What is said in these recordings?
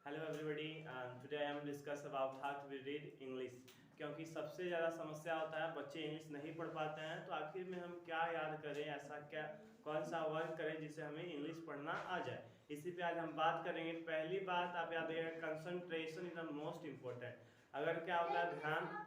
Hello everybody, today I am discuss about how to read English. क्योंकि सबसे ज़्यादा समस्या होता है बच्चे इंग्लिश नहीं पढ़ पाते हैं, तो आखिर में हम क्या याद करें, ऐसा क्या कौन सा वर्क करें जिससे हमें इंग्लिश पढ़ना आ जाए। इसी पे आज हम बात करेंगे। पहली बात आप याद रखिएगा, concentration is the most important. अगर क्या होता है,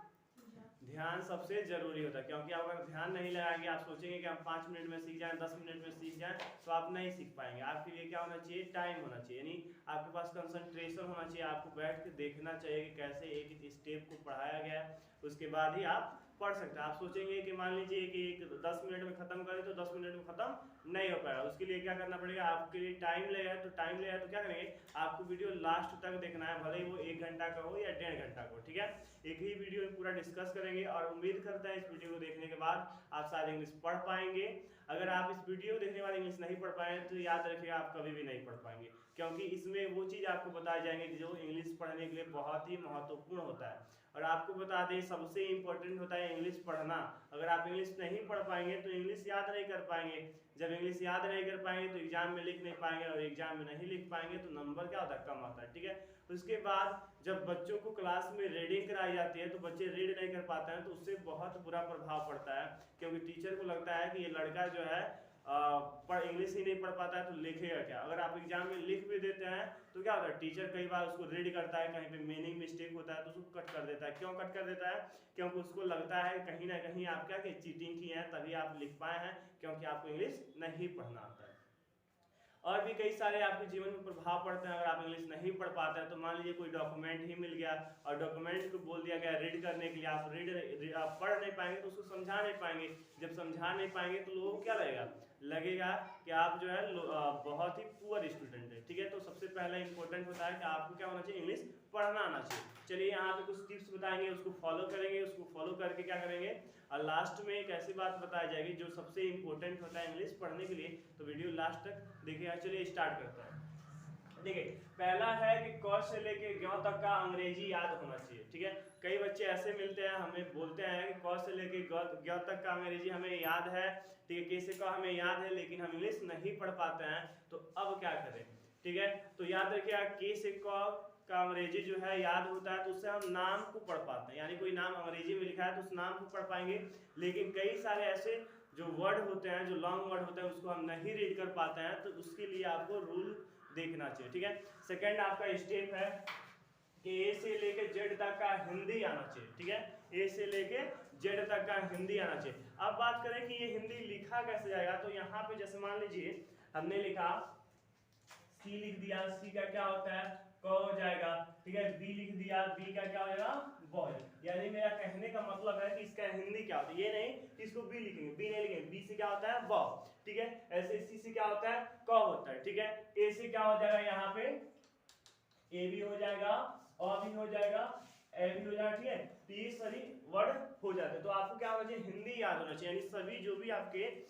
ध्यान सबसे जरूरी होता है। क्योंकि आप अगर ध्यान नहीं लगाएंगे, आप सोचेंगे कि हम 5 मिनट में सीख जाएं, 10 मिनट में सीख जाएं, तो आप नहीं सीख पाएंगे। आपके लिए क्या होना चाहिए, टाइम होना चाहिए, यानी आपके पास कंसंट्रेशन होना चाहिए। आपको बैठ के देखना चाहिए कि कैसे एक स्टेप को पढ़ाया गया है, उसके बाद ही आप पढ़ सकते हैं। आप सोचेंगे कि मान लीजिए कि 10 मिनट में खत्म करें, तो 10 मिनट में खत्म नहीं हो पाएगा। उसके लिए क्या करना पड़ेगा, आपके लिए टाइम लगेगा। तो टाइम लगेगा तो क्या करेंगे, आपको वीडियो लास्ट तक देखना है, भले ही वो 1 घंटा का हो या 1.5 घंटा का हो, ठीक है। एक ही वीडियो में पूरा डिस्कस करेंगे और उम्मीद करता है इस वीडियो को देखने के बाद आप शायद इंग्लिश पढ़ पाएंगे। अगर आप इस वीडियो को देखने के बाद इंग्लिश नहीं पढ़ पाए तो याद रखिएगा, आप कभी भी नहीं पढ़ पाएंगे। क्योंकि इसमें वो चीज़ आपको बताई जाएंगे जो इंग्लिश पढ़ने के लिए बहुत ही महत्वपूर्ण होता है। और आपको बता दें, सबसे इंपॉर्टेंट होता है इंग्लिश पढ़ना। अगर आप इंग्लिश नहीं पढ़ पाएंगे तो इंग्लिश याद नहीं कर पाएंगे। जब इंग्लिश याद नहीं कर पाएंगे तो एग्जाम में लिख नहीं पाएंगे, और एग्जाम में नहीं लिख पाएंगे तो नंबर क्या होता है, कम आता है, ठीक है। उसके बाद जब बच्चों को क्लास में रीडिंग कराई जाती है तो बच्चे रीड नहीं कर पाते हैं, तो उससे बहुत बुरा प्रभाव पड़ता है। क्योंकि टीचर को लगता है कि ये लड़का जो है पर इंग्लिश ही नहीं पढ़ पाता है तो लिखेगा क्या। अगर आप एग्जाम में लिख भी देते हैं तो क्या होता है, टीचर कई बार उसको रीड करता है, कहीं पे मीनिंग मिस्टेक होता है तो उसको कट कर देता है। क्यों कट कर देता है, क्योंकि उसको लगता है कहीं ना कहीं आप क्या कि चीटिंग की है, तभी आप लिख पाए हैं, क्योंकि आपको इंग्लिश नहीं पढ़ना आता है। और भी कई सारे आपके जीवन में प्रभाव पड़ते हैं अगर आप इंग्लिश नहीं पढ़ पाते हैं। तो मान लीजिए कोई डॉक्यूमेंट ही मिल गया और डॉक्यूमेंट को बोल दिया गया रीड करने के लिए, आप पढ़ नहीं पाएंगे तो उसको समझा नहीं पाएंगे। जब समझा नहीं पाएंगे तो लोगों को क्या लगेगा कि आप जो है बहुत ही पुअर स्टूडेंट है, ठीक है। तो सबसे पहला इंपॉर्टेंट होता है कि आपको क्या होना चाहिए, इंग्लिश पढ़ना आना चाहिए। चलिए यहाँ पे कुछ टिप्स बताएंगे, उसको फॉलो करेंगे। उसको फॉलो करके क्या करेंगे, और लास्ट में एक ऐसी बात बताई जाएगी जो सबसे इंपॉर्टेंट होता है इंग्लिश पढ़ने के लिए। तो वीडियो लास्ट तक देखिए। चलिए स्टार्ट करते हैं। देखिए, पहला है कि क से लेके ग तक का अंग्रेजी याद होना चाहिए, ठीक है। कई बच्चे ऐसे मिलते हैं, हमें बोलते हैं कि क से लेके ग तक का अंग्रेजी हमें याद है, ठीक है, के से क हमें याद है, लेकिन हम इंग्लिश नहीं पढ़ पाते हैं। तो अब क्या करें, ठीक है। तो याद रखिएगा, के से क का अंग्रेजी जो है याद होता है तो उससे हम नाम को पढ़ पाते हैं, यानी कोई नाम अंग्रेजी में लिखा है तो उस नाम को पढ़ पाएंगे। लेकिन कई सारे ऐसे जो वर्ड होते हैं, जो लॉन्ग वर्ड होते हैं, उसको हम नहीं रीड कर पाते हैं, तो उसके लिए आपको रूल देखना चाहिए, ठीक है। सेकंड आपका स्टेप है कि ए से लेके जेड तक का हिंदी आना चाहिए, ठीक है। ए से लेके जेड तक का हिंदी आना चाहिए। अब बात करें कि ये हिंदी लिखा कैसे जाएगा, तो यहाँ पे जैसे मान लीजिए हमने लिखा सी, लिख दिया, सी का क्या होता है, क हो जाएगा, ठीक है। बी लिख दिया, बी का क्या हो जाएगा, बॉय। यानी मेरा कहने का मतलब है कि इसका हिंदी क्या होता है, ये नहीं कि इसको बी लिखेंगे, बी नहीं लिखेंगे, बी से क्या होता है, बॉ, ठीक है। ऐसे सी से क्या होता है, क होता है, ठीक है। ए से क्या हो जाएगा, यहाँ पे ए भी हो जाएगा, अ भी हो जाएगा, ए भी हो जाएगा, ठीक है। तो ये सभी वर्ड हो जाते हैं। तो आपको क्या होना चाहिए, हिंदी याद होना चाहिए, यानी सभी जो भी आपके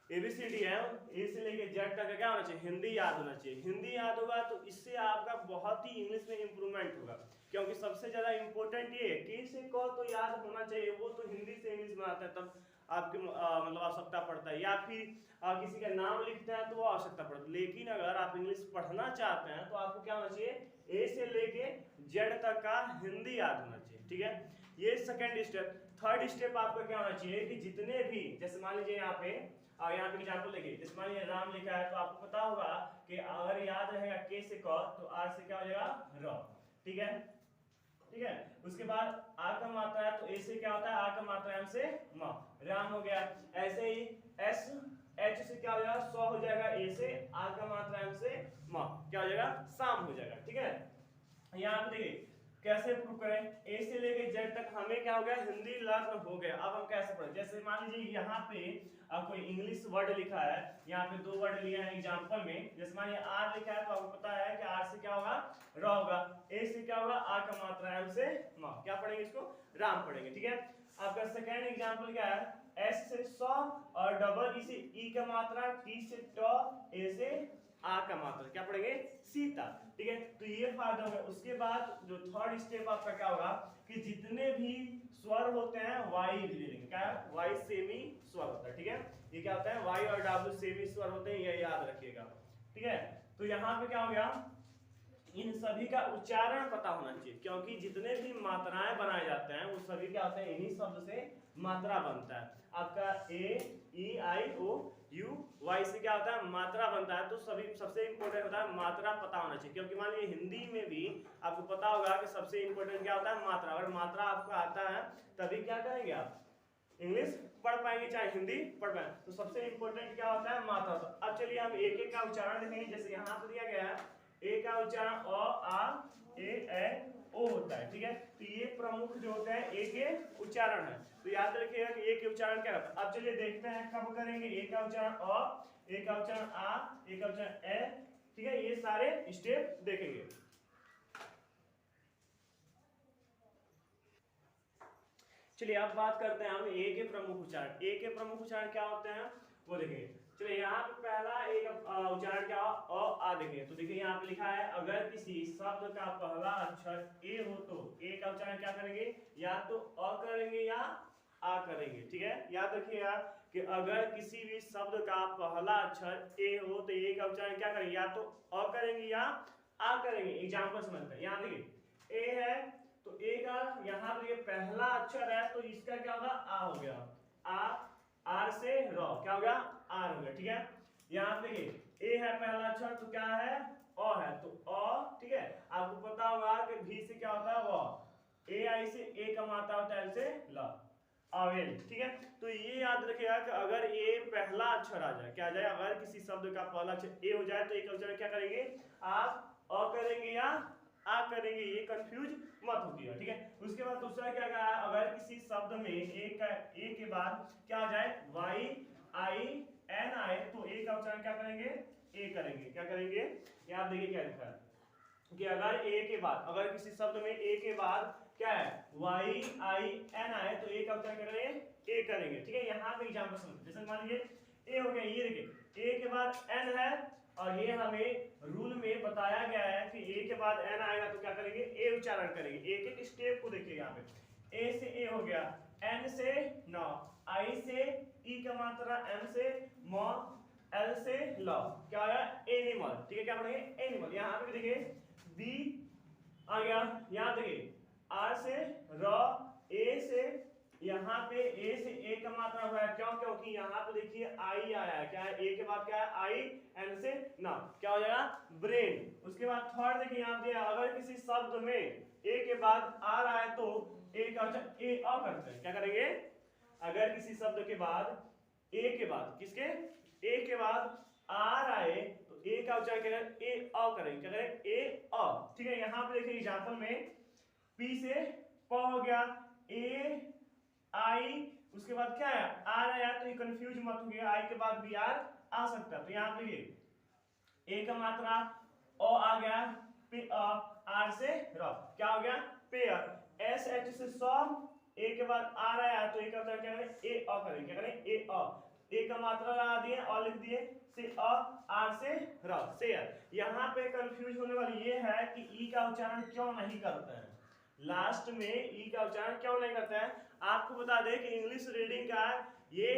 एबीसीडी है, ए से लेके जेड तक क्या होना चाहिए, हिंदी याद होना चाहिए। हिंदी याद होगा तो इससे आपका बहुत ही इंग्लिश में इंप्रूवमेंट होगा। क्योंकि सबसे ज्यादा इंपॉर्टेंट ये है कि से को तो याद होना चाहिए, वो तो हिंदी से इंग्लिश में आता है, तब आपकी मतलब आवश्यकता पड़ता है। या फिर किसी का नाम लिखते हैं तो वो आवश्यकता पड़ता है। लेकिन अगर आप इंग्लिश पढ़ना चाहते हैं तो आपको क्या होना चाहिए, ए से लेके जेड तक का हिंदी याद होना चाहिए, ठीक है। ये सेकेंड स्टेप। थर्ड स्टेप आपका क्या होना चाहिए कि जितने भी, जैसे मान लीजिए यहाँ पे एग्जाम्पल देखिए, जैसे मान लीजिए राम लिखा है, तो आपको पता होगा कि अगर याद रहेगा के से क तो आर से क्या हो जाएगा, र, ठीक है, ठीक है। उसके बाद आ का मात्रा है तो ए से क्या होता है, आ का मात्रा एम से म, राम हो गया। ऐसे ही एस एच से क्या हो जाएगा, सौ हो जाएगा, ए से आ का मात्रा एम से म क्या हो जाएगा, शाम हो जाएगा, ठीक है। यहाँ पे देखिए कैसे प्रूव करें, ए से लेके जेड तक हमें क्या हो गया, हिंदी लर्न हो गया। अब हम कैसे पढ़ें, जैसे मान लीजिए यहाँ पे कोई इंग्लिश वर्ड लिखा है, यहाँ पे 2 वर्ड लिए हैं एग्जांपल में। जैसे मान लीजिए आर लिखा है तो आपको पता है कि आर से क्या होगा, र होगा। ए से क्या होगा, आ का मात्रा एम से म, क्या पढ़ेंगे इसको, राम पढ़ेंगे, ठीक है। आपका सेकेंड एग्जाम्पल क्या है, एस से सौ और डबल इसे ई का मात्रा, टी से ट, ए से आ का मात्रा क्या पढ़ेंगे, सीता, ठीक है। तो ये फायदा होगा। उसके बाद जो थर्ड स्टेप आपका क्या होगा कि जितने भी स्वर होते हैं वाई ले लेंगे, क्या है, वाई सेमी स्वर होता है, ठीक है। ये क्या होता है, वाई और डब्ल्यू सेमी स्वर होते हैं, ये याद रखिएगा, ठीक है। तो यहाँ पे क्या हो गया, इन सभी का उच्चारण पता होना चाहिए, क्योंकि जितने भी मात्राएं बनाए जाते हैं वो सभी क्या होते हैं, इन्हीं शब्द से मात्रा बनता है। आपका ए ई आई ओ यू वाई से क्या होता है, मात्रा बनता है। तो सभी सबसे इंपॉर्टेंट होता है मात्रा पता होना चाहिए, क्योंकि मान लीजिए हिंदी में भी आपको पता होगा कि सबसे इंपॉर्टेंट क्या होता है, मात्रा। अगर मात्रा आपको आता है तभी क्या करेंगे आप इंग्लिश पढ़ पाएंगे, चाहे हिंदी पढ़ पाएंगे। तो सबसे इंपॉर्टेंट क्या होता है, मात्रा। तो अब चलिए हम एक एक का उच्चारण देखेंगे। जैसे यहाँ पर दिया गया है ए का उच्चारण अ आ ए ओ होता है, ठीक है। तो ये प्रमुख जो होते हैं ए के उच्चारण है। तो याद रखिएगा कि ए के उच्चारण क्या होता है। अब चलिए देखते हैं कब करेंगे ए का उच्चारण अ, ए का उच्चारण आ, ए का उच्चारण ए, ठीक है। ये सारे स्टेप देखेंगे। चलिए अब बात करते हैं हम ए के प्रमुख उच्चारण। ए के प्रमुख उच्चारण क्या होते हैं वो देखेंगे। चलिए यहाँ पे पहला एक उच्चारण क्या अ आ देखेंगे। तो देखिए यहाँ पे लिखा है अगर किसी शब्द का पहला अक्षर ए हो तो ए का उच्चारण क्या करेंगे, या तो अ करेंगे या आ करेंगे, ठीक है। याद रखिएगा कि अगर किसी भी शब्द का पहला अक्षर ए हो तो ए का उच्चारण क्या करेंगे, या तो अ करेंगे या आ करेंगे। एग्जाम्पल समझते हैं। यहाँ देखिए ए है तो ए का यहाँ पे पहला अक्षर है तो इसका क्या होगा, आ हो गया। आ, आर से र क्या हो गया, आर हो गया, ठीक है। यहाँ पे देखिए ए है पहला अक्षर तो क्या है, अ है, तो अ, ठीक है। आपको पता होगा कि भी से क्या होता है व, ए आई से ए का मात्रा होता है, एल से ल, अवेल, ठीक है। तो ये याद रखिएगा कि अगर ए पहला अक्षर आ जाए, क्या आ जाए, अगर किसी शब्द का पहला अक्षर ए हो जाए तो एक उच्चारण क्या करेंगे, आप अ करेंगे या आ करेंगे, ये कंफ्यूज मत होती है, ठीक है। उसके बाद दूसरा क्या कहा, अगर किसी शब्द में ए के बाद क्या आ जाए, वाई आई एन आए तो ए का उच्चारण क्या करेंगे, ए करेंगे, क्या करेंगे। यहाँ देखिए क्या लिखा है कि अगर ए के बाद, अगर किसी शब्द में ए के बाद क्या है, वाई आई एन आए तो ए का उच्चारण क्या करेंगे, ए करेंगे, ठीक है। यहाँ पे एग्जाम्पल समझ, जैसे मान लीजिए ए हो गया, ये देखिए ए के बाद एन है और ये हमें रूल में बताया गया है कि ए के बाद एन आएगा तो क्या करेंगे, ए उच्चारण करेंगे। एक एक स्टेप को देखिए, यहाँ पे ए से ए हो गया, एन से न, आई से ई का मात्रा, एम से म, एल से ल, क्या आया एनिमल, ठीक है। क्या पढ़ेंगे एनिमल। यहाँ पे देखिए बी आ गया, यहाँ देखिए आर से र, ए से, यहाँ पे ए से ए का मात्रा हुआ है, क्यों, क्योंकि यहाँ पे देखिए आई आया है, क्या है ए के बाद क्या है आई, एन से ना, क्या हो जाएगा ब्रेन। उसके बाद थर्ड देखिए यहाँ पे अगर किसी शब्द में ए के बाद आर आए तो ए का ए अ करते हैं, क्या करेंगे, अगर किसी शब्द के बाद ए के बाद, किसके, ए के बाद आर आए तो ए का उच्चारण क्या करें, ए अ करेंगे, क्या करें ए अ, ठीक है। यहाँ पे देखिए एग्जाम्पल में पी से प हो गया, ए आई, उसके बाद क्या है आर आया, तो ये कंफ्यूज मत हो गया, आई के बाद भी आर आ सकता है। तो यहाँ पे ए का मात्रा ओ आ गया, पे आर से र, क्या हो गया पेयर। एस एच से सौ, ए के बाद आर आया तो ए का क्या करें, ए अ करें, क्या करें ए अ, ए का मात्रा लगा दिए और लिख दिए से अ, आर से र, शेयर। यहाँ पे कंफ्यूज होने वाली ये है कि ई का उच्चारण क्यों नहीं करते हैं, लास्ट में ई का उच्चारण क्यों नहीं करते हैं। आपको बता दें कि इंग्लिश रीडिंग का ये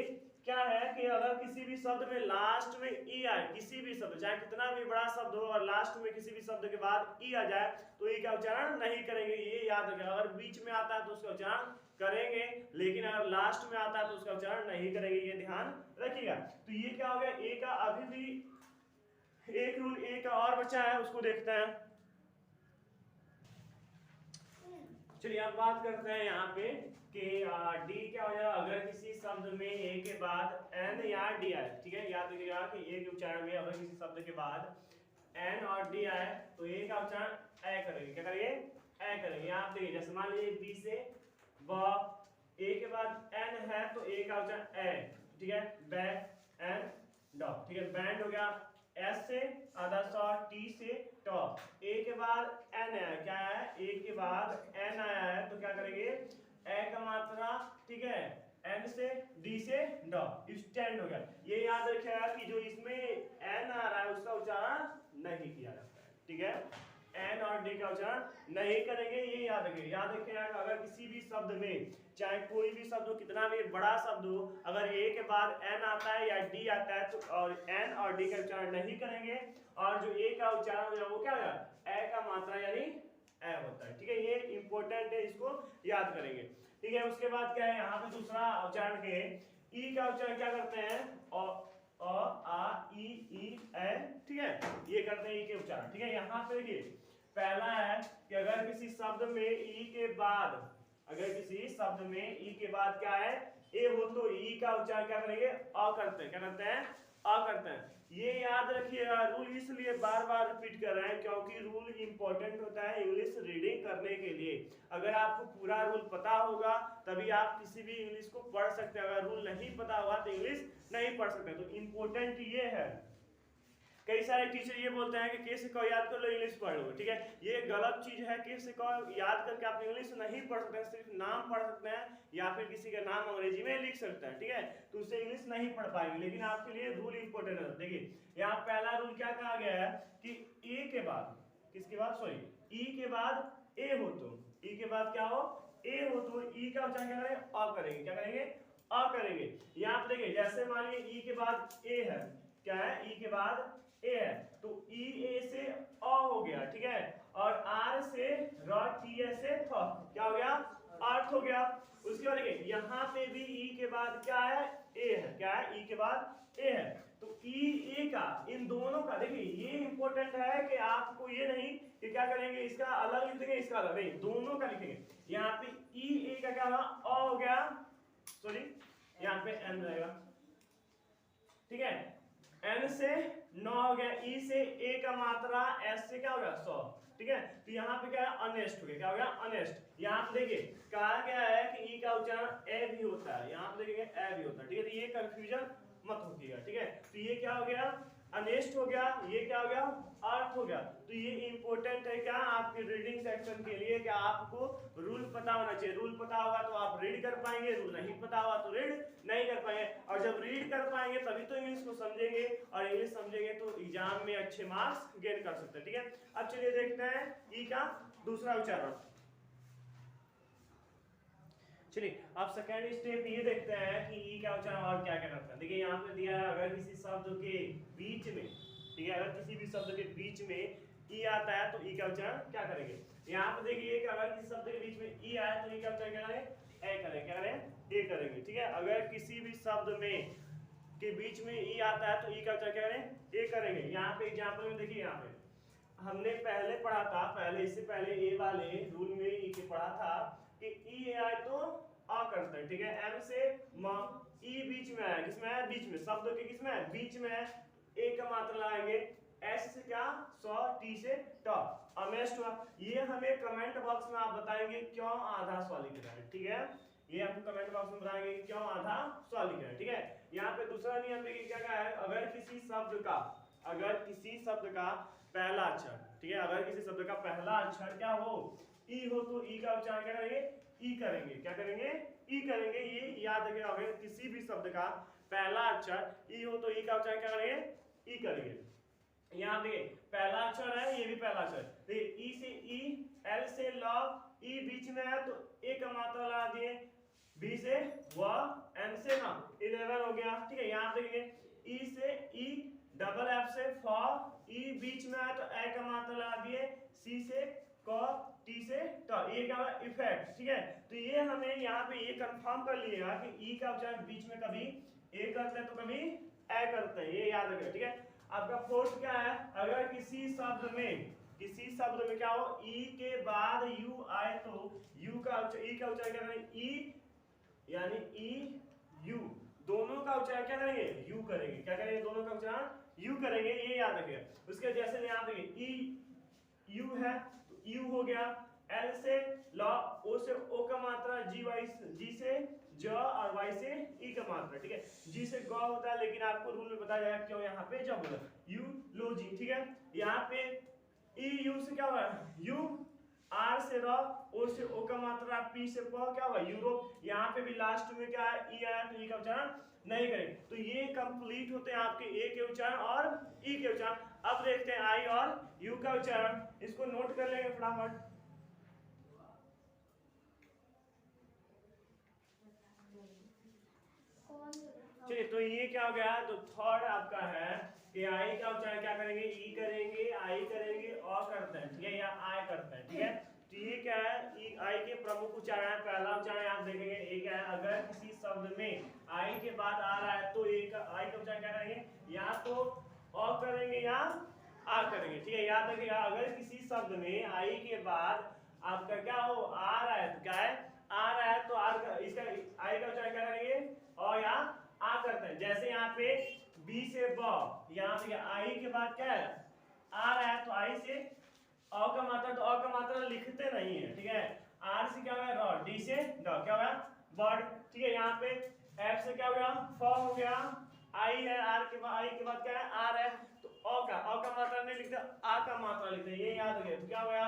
क्या है कि अगर किसी भी शब्द में लास्ट में ई आए, किसी भी शब्द चाहे कितना भी बड़ा शब्द हो और लास्ट में किसी भी शब्द के बाद ई आ जाए तो ई का उच्चारण नहीं करेंगे, ये याद रखें। अगर बीच में आता है तो उसका उच्चारण करेंगे, लेकिन अगर लास्ट में आता है तो उसका उच्चारण नहीं करेंगे, ये ध्यान रखिएगा। तो ये क्या हो गया, ए का अभी भी एक रूल ए का और बचा है, उसको देखते हैं। चलिए अब बात करते हैं यहाँ पे कि डी क्या हो जाएगा, अगर किसी शब्द में ए के बाद एन या डी आए, ठीक है। याद रखिएगा कि ए के उच्चारण में अगर किसी शब्द के बाद एन और डी आए तो ए का उच्चारण ए करेंगे, क्या करेंगे ए करेंगे। यहाँ देखिए जैसे मान लीजिए बी से ब, ए के बाद एन है तो ए का उच्चारण ए, ठीक है। बैक एन डॉ, ठीक है, बैंड हो गया। एस से आधा सौ, टी से टॉप, ए के बाद एन है, क्या है ए के बाद एन आया है तो क्या करेंगे ए का मात्रा, ठीक है, एन से डी से डॉ, स्टैंड हो गया। ये याद रखिएगा कि जो इसमें एन आ रहा है उसका उच्चारण नहीं किया जाता है, ठीक है। एन और और डी का उच्चारण नहीं करेंगे, ये याद रखिए। याद रखिएगा अगर किसी भी शब्द में, चाहे कोई भी शब्द हो, कितना भी बड़ा शब्द हो, अगर ए के बाद एन आता है या डी आता है तो और एन और डी का उच्चारण नहीं करेंगे, और जो ए का उच्चारण होगा वो क्या होगा, ए का मात्रा यानी ए होता है। ठीक है, ये इंपॉर्टेंट है, इसको याद करेंगे। ठीक है, उसके बाद क्या है, यहाँ पे दूसरा उच्चारण के ई का उच्चारण क्या करते हैं, अ आ ई ए। ठीक है, ये करते हैं ई के उच्चारण। ठीक है, यहाँ पे देखिए पहला है कि अगर किसी शब्द में ई के बाद, अगर किसी शब्द में ई के बाद क्या है, ए हो, तो ई का उच्चारण क्या करेंगे, अ करते हैं। क्या करते हैं, अ करते हैं। ये याद रखिएगा, रूल इसलिए बार बार रिपीट कर रहे हैं क्योंकि रूल इंपॉर्टेंट होता है इंग्लिश रीडिंग करने के लिए। अगर आपको पूरा रूल पता होगा तभी आप किसी भी इंग्लिश को पढ़ सकते हैं, अगर रूल नहीं पता होगा तो इंग्लिश नहीं पढ़ सकते। तो इंपॉर्टेंट ये है, कई सारे टीचर ये बोलते हैं कि के से क याद कर लो इंग्लिश पढ़ लो। ठीक है, ये गलत चीज है। के से क याद करके आप इंग्लिश नहीं पढ़ सकते हैं, सिर्फ नाम पढ़ सकते हैं या फिर किसी का नाम अंग्रेजी में लिख सकते हैं। ठीक है, तो उससे इंग्लिश नहीं पढ़ पाएंगे। लेकिन आपके लिए रूल इंपॉर्टेंट है। देखिए यहाँ पहला रूल क्या कहा गया है कि ए के बाद, किसके बाद, सॉरी ई के बाद ए हो तो, ई के बाद क्या हो, ए हो तो ई का उच्चारण क्या करेंगे, अ करेंगे। क्या करेंगे, अ करेंगे। यहाँ पे देखिए जैसे मान लीजिए ई के बाद ए है, क्या है, ई के बाद ए है, तो ई ए से अ हो गया। ठीक है, और आर से र, टी ए से थ, क्या हो गया, अर्थ हो गया। उसके बाद देखिए यहाँ पे भी ई के बाद क्या है, ए है। क्या है, ई के बाद ए है, तो ई ए का, इन दोनों का, देखिए ये इंपॉर्टेंट है कि आपको ये नहीं कि क्या करेंगे, इसका अलग लिख देंगे इसका अलग नहीं, दोनों का लिखेंगे। यहाँ पे ई ए का क्या हुआ, अ हो गया, सॉरी यहाँ पे एन रहेगा। ठीक है, एन से 9 हो गया, ई से ए का मात्रा, एस से क्या हो गया 100। ठीक है, तो यहाँ पे क्या है, अनेस्ट हो गया। क्या हो गया, अनेस्ट। यहाँ पे देखिए कहा गया है कि ई का उच्चारण ए भी होता है, यहाँ पे देखेंगे ए भी होता है। ठीक है, तो ये कंफ्यूजन मत होइएगा। ठीक है, तो ये क्या हो गया, अनेस्ट हो गया, ये क्या हो गया, अर्थ हो गया। तो ये इंपॉर्टेंट है क्या आपके रीडिंग सेक्शन के लिए कि आपको रूल पता होना चाहिए। रूल पता होगा तो आप रीड कर पाएंगे, रूल नहीं पता होगा तो रीड नहीं कर पाएंगे। और जब रीड कर पाएंगे तभी तो इंग्लिश को समझेंगे, और इंग्लिश समझेंगे तो एग्जाम में अच्छे मार्क्स गेन कर सकते हैं। ठीक है, अब चलिए देखते हैं ई का दूसरा उच्चारण। चलिए अब सेकेंड स्टेप ये देखते हैं कि ई का उच्चारण और क्या क्या करता है। देखिए यहाँ पे दिया है अगर किसी शब्द के बीच में, ठीक है, अगर किसी भी शब्द के बीच में ई आता है तो ई का उच्चारण क्या करेंगे। यहाँ पे देखिए कि अगर किसी शब्द के बीच में ई आया तो ई का उच्चारण क्या करेंगे, ए करेंगे। क्या करें, ए करेंगे। ठीक है, अगर किसी भी शब्द में के बीच में ई आता है तो ई का उच्चारण क्या करें, ए करेंगे। यहाँ पे एग्जाम्पल में देखिए, यहाँ पे हमने पहले पढ़ा था, पहले इससे पहले ए वाले रूल में ई के पढ़ा था कि ई आए तो आ करते हैं। ठीक है, एम से म, ई बीच में है, किसमें है, बीच में, शब्द के किसमें है, बीच में है, ए का मात्रा लगाएंगे, एस से क्या 100, टी से ट, अमेस्ट हुआ। ये हमें कमेंट बॉक्स में आप बताएंगे क्यों आधा सवाल लिख रहे हैं। ठीक है, ये आपको कमेंट बॉक्स में बताएंगे क्यों आधा सवाल लिख रहे हैं। ठीक है, यहाँ पे दूसरा नियम देखिए क्या कहा है, अगर किसी शब्द का, अगर किसी शब्द का पहला अक्षर, ठीक है, अगर किसी शब्द का पहला अक्षर क्या हो, ई हो, तो ई का उच्चारण क्या करेंगे, ई करेंगे। क्या करेंगे, ई करेंगे। ये याद रखिएगा, अगर किसी भी शब्द का पहला अक्षर ई हो तो ई का उच्चारण क्या करेंगे, ई करेंगे। यहाँ देखिए पहला अक्षर है, ये भी पहला अक्षर, देखिए ई से ई, एल से ल, ई बीच में है तो ए का मात्रा लगा दिए, बी से व, एन से न, 11 हो गया। ठीक है, यहाँ देखिए ई से ई, डबल एफ से फ, ई बीच में है तो ए का मात्रा लगा दिए, सी से क, टी से ट, ये क्या हुआ, इफेक्ट। ठीक है, तो ये हमें यहाँ पे ये कंफर्म कर लिएगा कि ई का उच्चारण बीच में कभी ए करते हैं तो कभी ए करते हैं, ये याद रखिए। ठीक है, आपका फोर्थ क्या है, अगर किसी शब्द में क्या हो, ई के बाद यू आए तो यू का ई का उच्चारण क्या करेंगे, ई यानी ई यू, दोनों का उच्चारण क्या करेंगे, यू करेंगे। क्या करेंगे, दोनों का उच्चारण यू करेंगे, ये याद रखिएगा। उसके जैसे यहाँ पे ई यू है तो यू हो गया, एल से ल, ओ से ओ का मात्रा, जी वाई, जी से ज, और वाई से ई का मात्रा। ठीक है, जी से ग होता है लेकिन आपको रूल में बताया जाएगा क्यों यहाँ पे जब होगा, यू लो जी। ठीक है, यहाँ पे ई यू से क्या हुआ, यू, आर से र, ओ से ओ का मात्रा, पी से प, क्या हुआ, यूरोप। यहाँ पे भी लास्ट में क्या है, ई आया तो ई का उच्चारण नहीं करेंगे। तो ये कंप्लीट होते हैं आपके ए के उच्चारण और ई के उच्चारण। अब देखते हैं आई और यू का उच्चारण, इसको नोट कर लेंगे फटाफट। चलिए, तो ये क्या हो गया, तो थर्ड आपका है कि आई का उच्चारण क्या करेंगे, ई करेंगे, आई करेंगे और करते हैं, ठीक है, या आई करते हैं, ठीक है। तो ये क्या है, ई आई के प्रमुख उच्चारण है। पहला उच्चारण आप देखेंगे ए क्या है, अगर किसी शब्द में आई के बाद आ रहा है तो ए का आई का उच्चारण क्या करेंगे, या तो अ करेंगे या आ करेंगे, ठीक है। याद रखिएगा, अगर किसी शब्द में आई के बाद आपका क्या हो आ रहा है, तो क्या है आ रहा है, तो आर का इसका आई का उच्चारण क्या करेंगे, और या आ करते हैं। जैसे यहाँ पे बी से ब, यहाँ पे आई के बाद क्या है आ रहा है, तो आई से अ का मात्रा, तो अ का मात्रा लिखते नहीं है, ठीक है। आर से क्या होगा र, डी से ड, क्या होगा बर्ड, ठीक है। यहाँ पे एफ से क्या हो गया फ हो गया, आई है, आर के बाद आई के बाद क्या है आर है, तो अ का मात्रा नहीं लिखते, आ का मात्रा लिखते, ये याद रखिए। तो क्या हो गया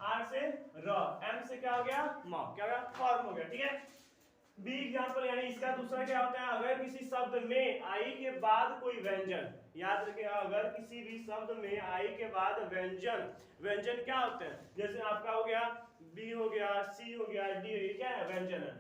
आर से र, एम से क्या हो गया म, क्या हो गया फॉर्म हो गया, ठीक है। बी एग्जांपल, यानी इसका दूसरा क्या होता है, अगर किसी शब्द में आई के बाद कोई व्यंजन, याद रखिएगा, अगर किसी भी शब्द में आई के बाद व्यंजन, व्यंजन क्या होते हैं, जैसे आपका हो गया बी हो गया, सी हो गया, डी, क्या है व्यंजन है,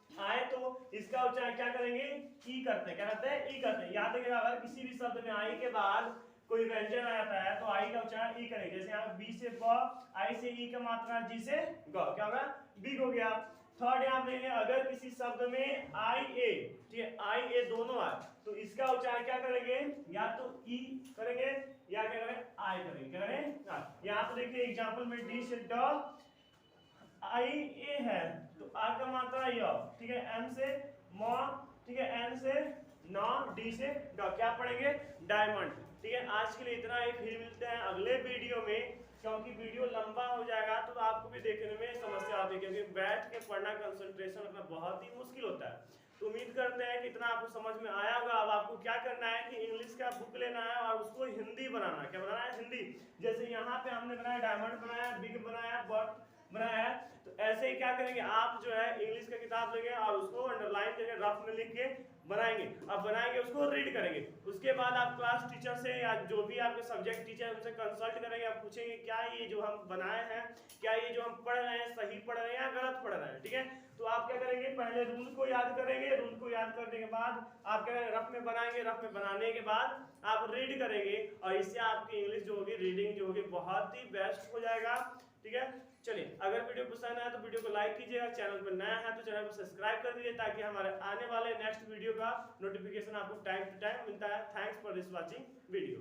आए तो इसका उच्चारण क्या करेंगे, ई करते हैं, क्या करते हैं ई करते हैं। याद रखिएगा, अगर किसी भी शब्द में आई के बाद कोई व्यंजन आता है तो आई का उच्चारण ई करेंगे। जैसे यहाँ बी से ब, आई से ई का मात्रा, जी से ग, क्या होगा बिग हो गया। थर्ड यहाँ पे अगर किसी शब्द में आई ए, ठीक है, आई ए दोनों आए, तो इसका उच्चारण क्या करेंगे, या तो ई करेंगे या क्या करेंगे आई करेंगे, क्या करेंगे। यहाँ पे देखिए एग्जांपल में डी से ड, आई ए है, तो आ का मात्रा य, ठीक है, एम से म, ठीक है, एन से न, डी से ड, क्या पढ़ेंगे डायमंड, ठीक है। आज के लिए इतना ही, फिर मिलते हैं अगले वीडियो में, क्योंकि वीडियो लंबा हो जाएगा तो आपको भी देखने में समस्या आती है, क्योंकि बैठ के पढ़ना कंसंट्रेशन रखना बहुत ही मुश्किल होता है। तो उम्मीद करते हैं कि इतना आपको समझ में आया होगा। अब आपको क्या करना है कि इंग्लिश का बुक लेना है और उसको हिंदी बनाना है। क्या बनाना है, हिंदी। जैसे यहाँ पे हमने बनाया डायमंड बनाया, बिग बनाया, बर्ड बनाया है, तो ऐसे ही क्या करेंगे आप जो है इंग्लिश का किताब लेंगे और उसको अंडरलाइन करके रफ में लिख के बनाएंगे। अब बनाएंगे उसको रीड करेंगे, उसके बाद आप क्लास टीचर से या जो भी आपके सब्जेक्ट टीचर है उनसे कंसल्ट करेंगे। आप पूछेंगे क्या ये जो हम बनाए हैं, क्या ये जो हम पढ़ रहे हैं सही पढ़ रहे हैं या गलत पढ़ रहे हैं, ठीक है। तो आप क्या करेंगे, पहले रूल को याद करेंगे, रूल को याद करने के बाद आप क्या करेंगे रफ में बनाएंगे, रफ में बनाने के बाद आप रीड करेंगे, और इससे आपकी इंग्लिश जो होगी, रीडिंग जो होगी बहुत ही बेस्ट हो जाएगा, ठीक है। चलिए, अगर वीडियो पसंद आया तो वीडियो को लाइक कीजिएगा, चैनल पर नया है तो चैनल को सब्सक्राइब कर दीजिए, ताकि हमारे आने वाले नेक्स्ट वीडियो का नोटिफिकेशन आपको टाइम टू टाइम मिलता है। Thanks for this watching video.